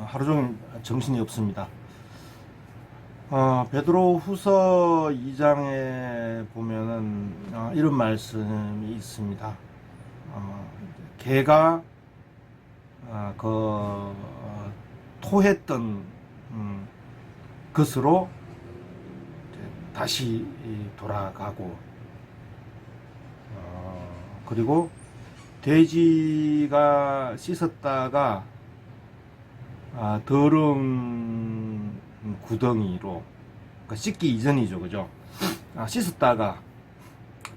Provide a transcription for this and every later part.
하루 종일 정신이 없습니다. 베드로 후서 2장에 보면은 이런 말씀이 있습니다. 개가 토했던 것으로 다시 돌아가고, 그리고 돼지가 씻었다가 더러운 구덩이로, 그러니까 씻기 이전이죠, 그죠? 씻었다가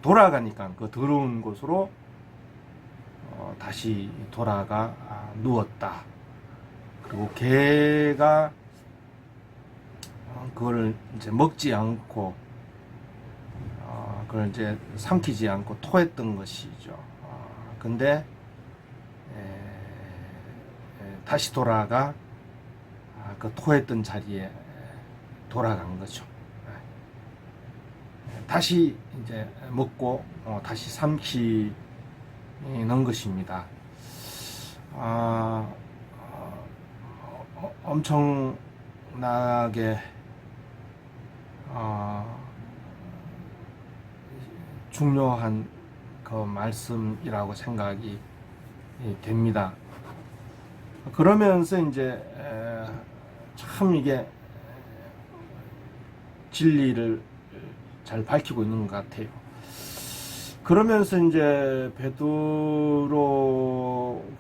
돌아가니까 그 더러운 곳으로 다시 돌아가 누웠다. 그리고 개가 그걸 이제 먹지 않고 그걸 이제 삼키지 않고 토했던 것이죠. 근데 다시 돌아가 그 토했던 자리에 돌아간 거죠. 다시 이제 먹고 다시 삼키는 것입니다. 엄청나게 중요한 그 말씀이라고 생각이 됩니다. 그러면서 이제 참 이게 진리를 잘 밝히고 있는 것 같아요. 그러면서 이제 베드로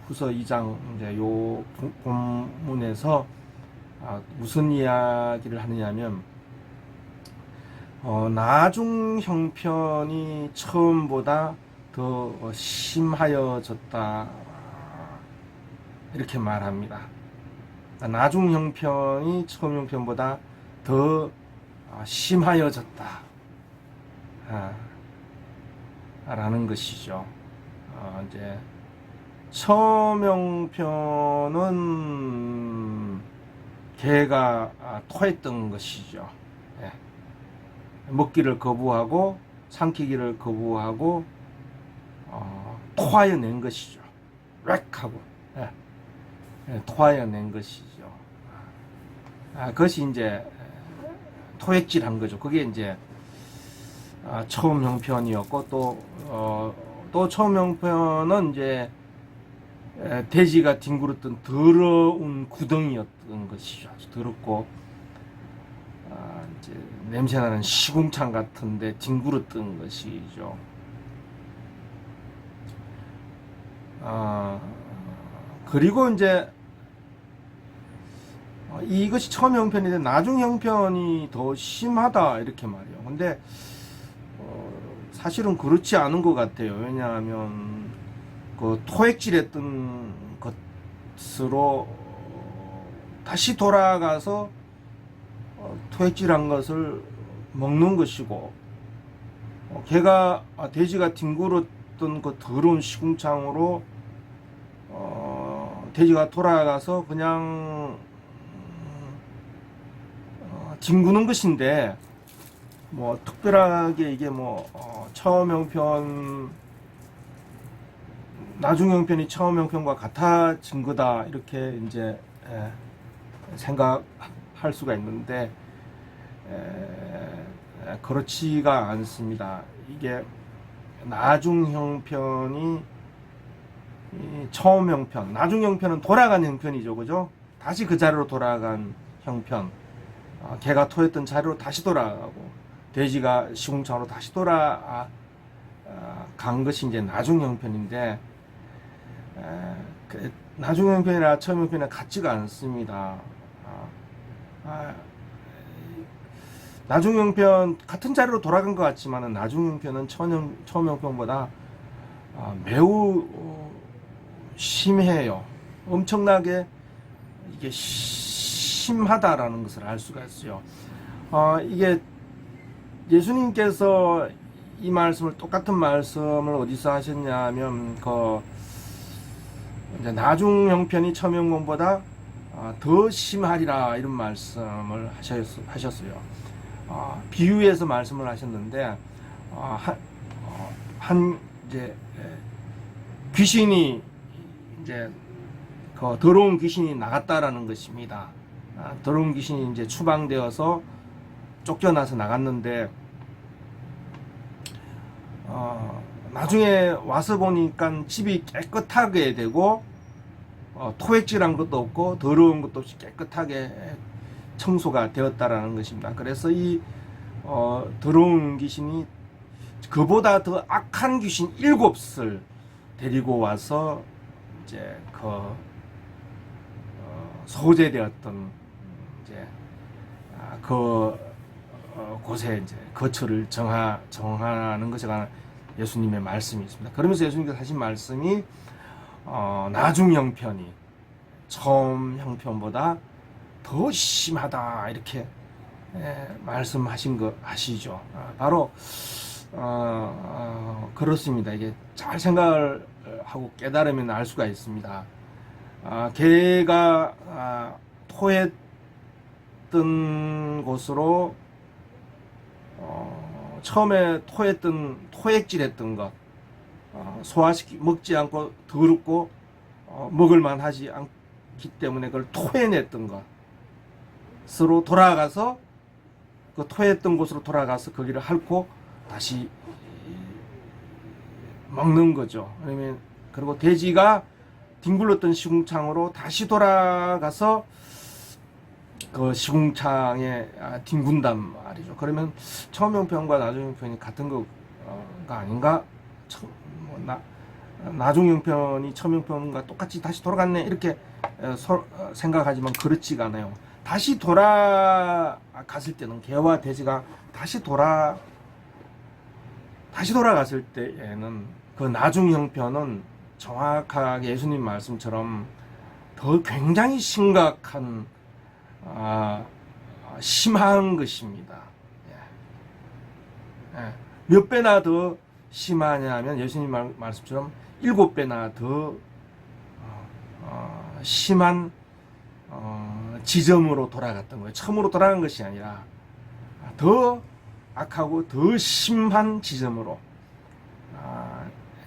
후서 2장 이제 요 본문에서 무슨 이야기를 하느냐면, 나중 형편이 처음보다 더 심하여졌다, 이렇게 말합니다. 나중 형편이 처음 형편보다 더 심하여졌다 라는 것이죠. 이제 처음 형편은 개가 토했던 것이죠. 먹기를 거부하고 삼키기를 거부하고 토하여 낸 것이죠. 렉 하고 토하여 낸 것이죠. 그것이 이제 토액질한 거죠. 그게 이제 처음 형편이었고, 또 처음 형편은 이제 돼지가 뒹굴었던 더러운 구덩이였던 것이죠. 아주 더럽고 이제 냄새나는 시궁창 같은데 뒹굴었던 것이죠. 그리고 이제 이것이 처음 형편인데 나중 형편이 더 심하다, 이렇게 말이에요. 근데 사실은 그렇지 않은 것 같아요. 왜냐하면 그 토액질했던 것으로 다시 돌아가서 토액질한 것을 먹는 것이고, 돼지가 뒹굴었던 그 더러운 시궁창으로 돼지가 돌아가서 그냥 뒹구는 것인데, 뭐 특별하게 이게 뭐 처음 형편, 나중 형편이 처음 형편과 같아진 거다, 이렇게 이제 생각할 수가 있는데, 그렇지가 않습니다. 이게 나중 형편이 처음 형편, 나중 형편은 돌아간 형편이죠, 그죠? 다시 그 자리로 돌아간 형편, 개가 토했던 자리로 다시 돌아가고, 돼지가 시궁창으로 다시 돌아간 것이 이제 나중 형편인데, 나중 형편이나 처음 형편이나 같지가 않습니다. 나중 형편 같은 자리로 돌아간 것 같지만은 나중 형편은 처음 형편보다 매우 심해요. 엄청나게 이게 심하다라는 것을 알 수가 있어요. 이게 예수님께서 이 말씀을, 똑같은 말씀을 어디서 하셨냐면 이제 나중 형편이 처음 형편보다 더 심하리라, 이런 말씀을 하셨어요. 비유해서 말씀을 하셨는데, 이제 귀신이 이제 그 더러운 귀신이 나갔다라는 것입니다. 더러운 귀신이 이제 추방되어서 쫓겨나서 나갔는데 나중에 와서 보니까 집이 깨끗하게 되고 토액질한 것도 없고 더러운 것도 없이 깨끗하게 청소가 되었다라는 것입니다. 그래서 이 더러운 귀신이 그보다 더 악한 귀신 7을 데리고 와서 이제 소재되었던 이제 곳에 이제 거처를 정하는 것이 예수님의 말씀이 있습니다. 그러면서 예수님께서 하신 말씀이 나중 형편이 처음 형편보다 더 심하다 이렇게 말씀하신 거 아시죠? 바로 그렇습니다. 이게 잘 생각을 하고 깨달으면 알 수가 있습니다. 개가 토했던 곳으로 처음에 토액질했던 것, 먹지 않고 더럽고 먹을만 하지 않기 때문에 그걸 토해냈던 것으로 돌아가서 그 토했던 곳으로 돌아가서 거기를 핥고 다시 먹는 거죠. 그러면 그리고 돼지가 뒹굴렀던 시궁창으로 다시 돌아가서 그 시궁창에 뒹군단 말이죠. 그러면 처음 형편과 나중 형편이 같은 거가 아닌가? 나중 형편이 처음 형편과 똑같이 다시 돌아갔네 이렇게 생각하지만 그렇지가 않아요. 다시 돌아갔을 때는 개와 돼지가 다시 돌아갔을 때에는 그 나중 형편은 정확하게 예수님 말씀처럼 더 굉장히 심각한 심한 것입니다. 몇 배나 더 심하냐면 예수님 말씀처럼 7배나 더 심한 지점으로 돌아갔던 거예요. 처음으로 돌아간 것이 아니라 더 악하고 더 심한 지점으로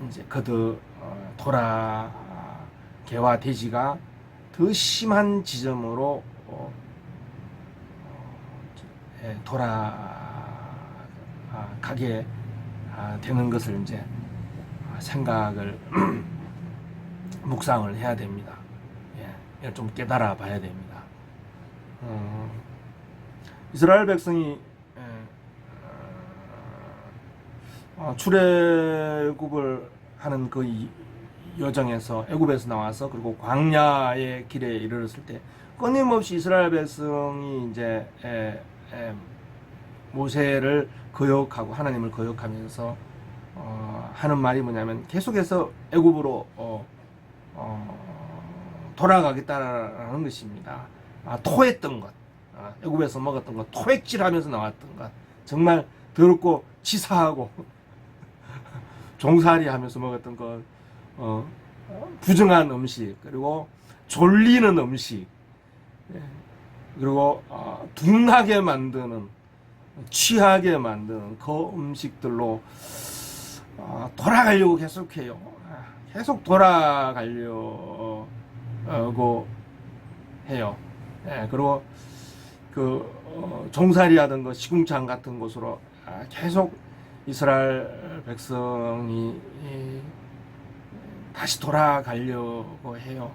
이제 개와 돼지가 더 심한 지점으로 돌아가게 되는 것을 이제 생각을 묵상을 해야 됩니다. 이걸 좀 깨달아 봐야 됩니다. 이스라엘 백성이 출애굽을 하는 그 여정에서 애굽에서 나와서 그리고 광야의 길에 이르렀을 때 끊임없이 이스라엘 백성이 이제 모세를 거역하고 하나님을 거역하면서 하는 말이 뭐냐면 계속해서 애굽으로 돌아가겠다라는 것입니다. 토했던 것, 애굽에서 먹었던 것, 토액질하면서 나왔던 것, 정말 더럽고 치사하고 종살이 하면서 먹었던 것, 부정한 음식, 그리고 졸리는 음식, 그리고 둔하게 만드는, 취하게 만드는 그 음식들로 돌아가려고 계속해요. 계속 돌아가려고 해요. 그리고 종살이 하던 거 시궁창 같은 곳으로 계속 이스라엘 백성이 다시 돌아가려고 해요.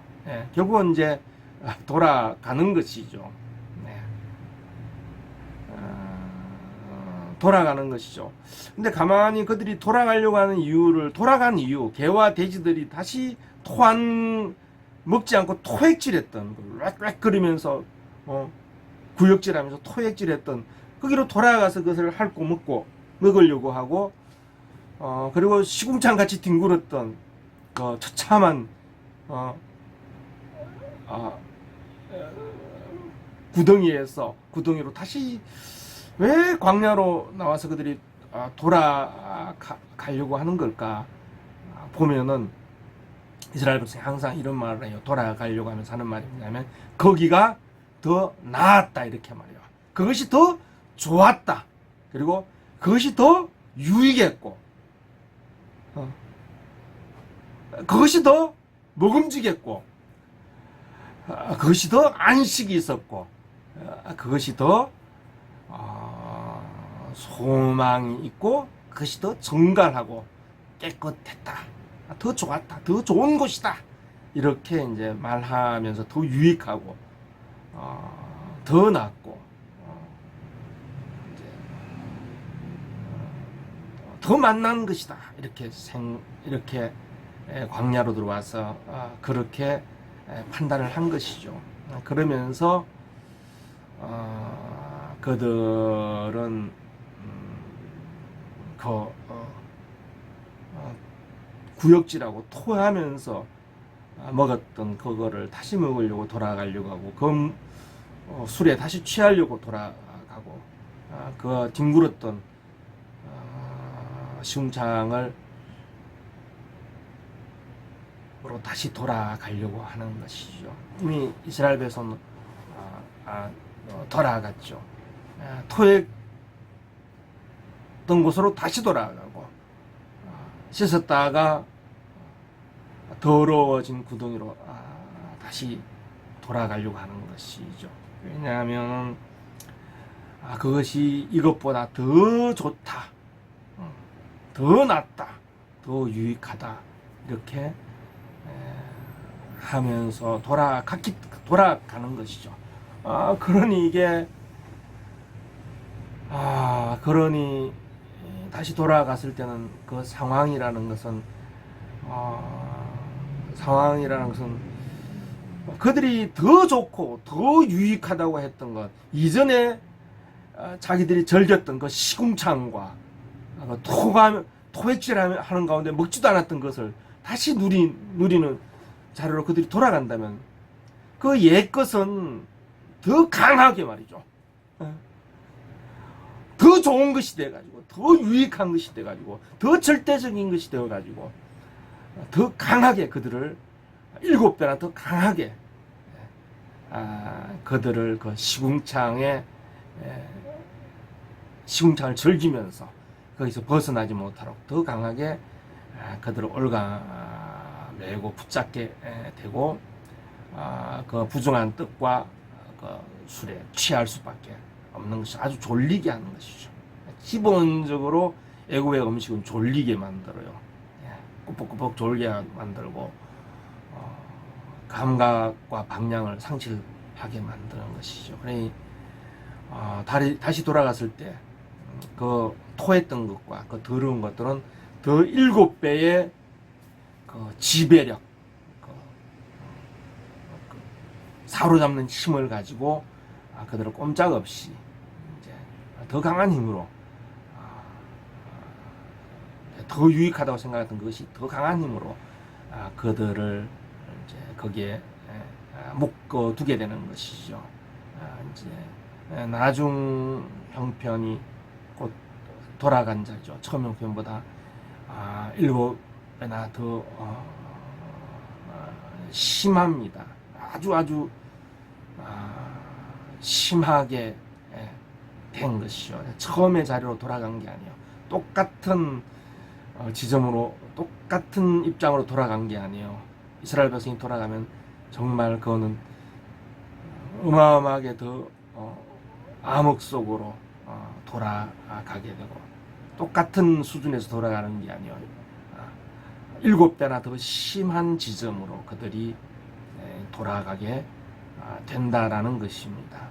결국은 이제 돌아가는 것이죠. 돌아가는 것이죠. 근데 가만히 그들이 돌아가려고 하는 돌아간 이유, 개와 돼지들이 다시 먹지 않고 토액질했던, 왁왁거리면서 구역질하면서 토액질했던 거기로 돌아가서 그것을 핥고 먹으려고 하고, 그리고 시궁창 같이 뒹굴었던 그 처참한 구덩이로 다시 왜 광야로 나와서 그들이 돌아가려고 하는 걸까 보면은 이스라엘 백성이 항상 이런 말을 해요. 돌아가려고 하면서 하는 말이 뭐냐면 거기가 더 나았다 이렇게 말해요. 그것이 더 좋았다. 그리고 그것이 더 유익했고 그것이 더 먹음직했고 그것이 더 안식이 있었고 그것이 더 소망이 있고 그것이 더 정갈하고 깨끗했다. 더 좋았다. 더 좋은 곳이다. 이렇게 이제 말하면서 더 유익하고 더 낫고 이제, 더 만난 것이다. 이렇게 광야로 들어와서 그렇게 판단을 한 것이죠. 그러면서 그들은 구역질하고 토하면서 먹었던 그거를 다시 먹으려고 돌아가려고 하고 술에 다시 취하려고 돌아가고 그 뒹굴었던 시궁창을 으로 다시 돌아가려고 하는 것이죠. 이미 이스라엘 백성은 돌아갔죠. 토했던 곳으로 다시 돌아가고 씻었다가 더러워진 구덩이로 다시 돌아가려고 하는 것이죠. 왜냐하면 그것이 이것보다 더 좋다, 더 낫다, 더 유익하다 이렇게 하면서 돌아가는 것이죠. 그러니 다시 돌아갔을 때는 그 상황이라는 것은 그들이 더 좋고 더 유익하다고 했던 것, 이전에 자기들이 즐겼던 그 시궁창과 토액질하는 가운데 먹지도 않았던 것을 다시 누리는 자료로 그들이 돌아간다면 그 옛 것은 더 강하게 말이죠. 더 좋은 것이 돼가지고 더 유익한 것이 돼가지고 더 절대적인 것이 되어가지고 더 강하게 그들을 7배나 더 강하게 그들을 그 시궁창을 즐기면서 거기서 벗어나지 못하도록 더 강하게 그들을 올가매고 붙잡게 되고 그 부정한 뜻과 그 술에 취할 수밖에 없는 것이 아주 졸리게 하는 것이죠. 기본적으로 애국의 음식은 졸리게 만들어요. 꾸벅꾸벅 졸게 만들고 감각과 방향을 상실하게 만드는 것이죠. 그러니 다시 돌아갔을 때 그 토했던 것과 그 더러운 것들은 더 7배의 그 지배력, 사로잡는 힘을 가지고 그들을 꼼짝없이 이제 더 강한 힘으로 더 유익하다고 생각했던 그것이 더 강한 힘으로 그들을 이제 거기에 묶어두게 되는 것이죠. 이제 나중 형편이 곧 돌아간 자죠. 처음 형편보다 7배나 더 심합니다. 아주 심하게 된 것이죠. 처음의 자리로 돌아간 게 아니에요. 똑같은 지점으로 똑같은 입장으로 돌아간 게 아니에요. 이스라엘 백성이 돌아가면 정말 그거는 어마어마하게 더 암흑 속으로 돌아가게 되고 똑같은 수준에서 돌아가는 게 아니에요. 7배나 더 심한 지점으로 그들이 돌아가게 된다라는 것입니다.